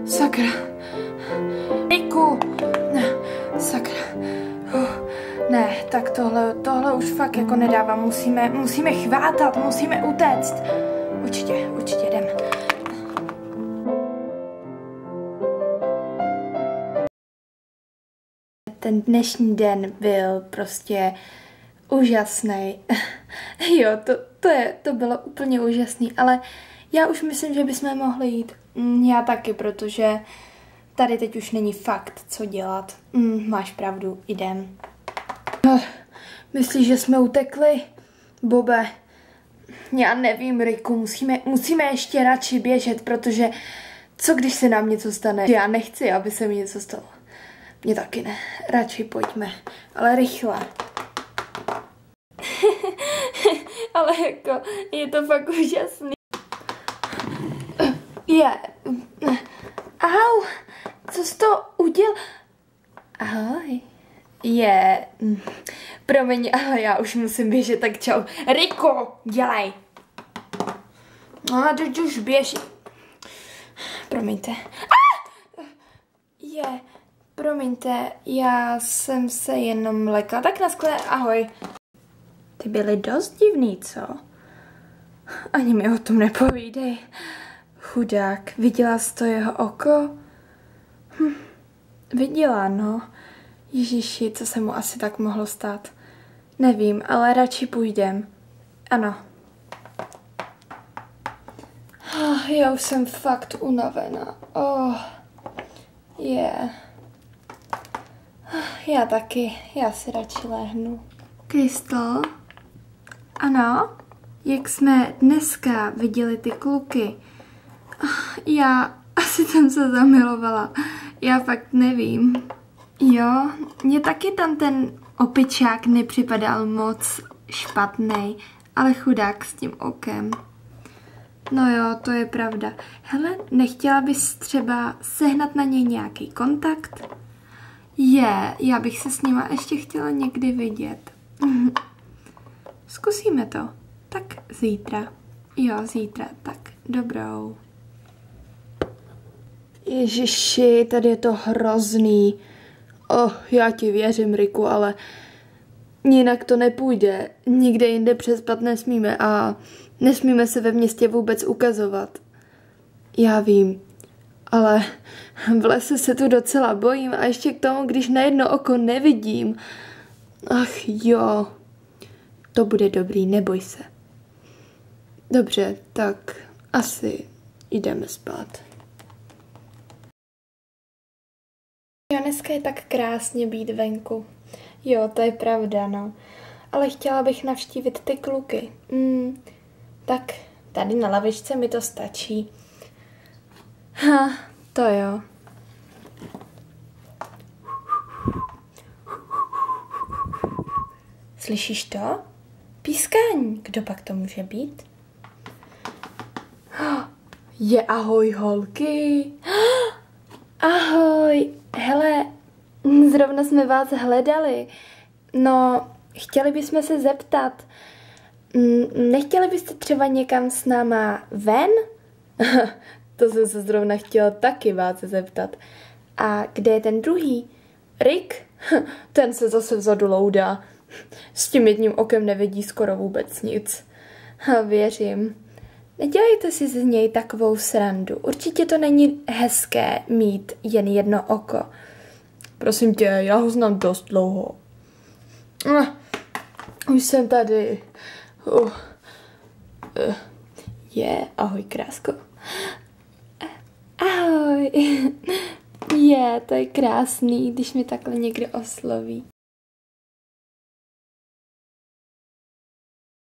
Sakra. Riku. Sakra. Ne, tak tohle už fakt jako nedávám. Musíme chvátat, musíme utéct. Určitě jdem. Ten dnešní den byl prostě úžasný. Jo, to bylo úplně úžasný, ale já už myslím, že bychom mohli jít. Já taky, protože tady teď už není fakt, co dělat. Máš pravdu, jdem. Myslíš, že jsme utekli? Bobe, já nevím, Riku, musíme ještě radši běžet, protože co když se nám něco stane? Já nechci, aby se mi něco stalo. Mně taky ne. Radši pojďme, ale rychle. Ale jako, je to fakt úžasný. Au, co jsi to udělal? Ahoj. Promiň, ale já už musím běžet, tak čau. Riko, dělej. No, teď už běž. Promiňte. Promiňte, já jsem se jenom lekla. Tak naskle, ahoj. Ty byly dost divný, co? Ani mi o tom nepovídej. Chudák, viděla jsi to jeho oko? Viděla, no. Ježiši, co se mu asi tak mohlo stát? Nevím, ale radši půjdem. Ano. Já už jsem fakt unavená. Já taky, já si radši lehnu. Krystal? Ano? Jak jsme dneska viděli ty kluky? Já asi jsem se zamilovala. Já fakt nevím. Jo, mně taky tam ten opičák nepřipadal moc špatný, ale chudák s tím okem. No jo, to je pravda. Hele, nechtěla bys třeba sehnat na něj nějaký kontakt? Já bych se s nima ještě chtěla někdy vidět. Zkusíme to. Tak zítra. Jo, zítra. Tak, dobrou. Ježiši, tady je to hrozný. Já ti věřím, Riku, ale jinak to nepůjde. Nikde jinde přespat nesmíme a nesmíme se ve městě vůbec ukazovat. Já vím, ale v lese se tu docela bojím a ještě k tomu, když na jedno oko nevidím. Ach jo, to bude dobrý, neboj se. Dobře, tak asi jdeme spát. Jo, dneska je tak krásně být venku. Jo, to je pravda, no. Ale chtěla bych navštívit ty kluky. Tak tady na lavičce mi to stačí. To jo. Slyšíš to? Pískání. Kdo pak to může být? Ahoj, holky. Ahoj. Hele, zrovna jsme vás hledali. No, chtěli bychom se zeptat. Nechtěli byste třeba někam s náma ven? To jsem se zrovna chtěla taky vás zeptat. A kde je ten druhý? Rick? Ten se zase vzadu loudá. S tím jedním okem nevidí skoro vůbec nic. Věřím. Nedělejte si z něj takovou srandu. Určitě to není hezké mít jen jedno oko. Prosím tě, já ho znám dost dlouho. Už jsem tady. Ahoj, krásko. Ahoj. To je krásný, když mi takhle někdo osloví.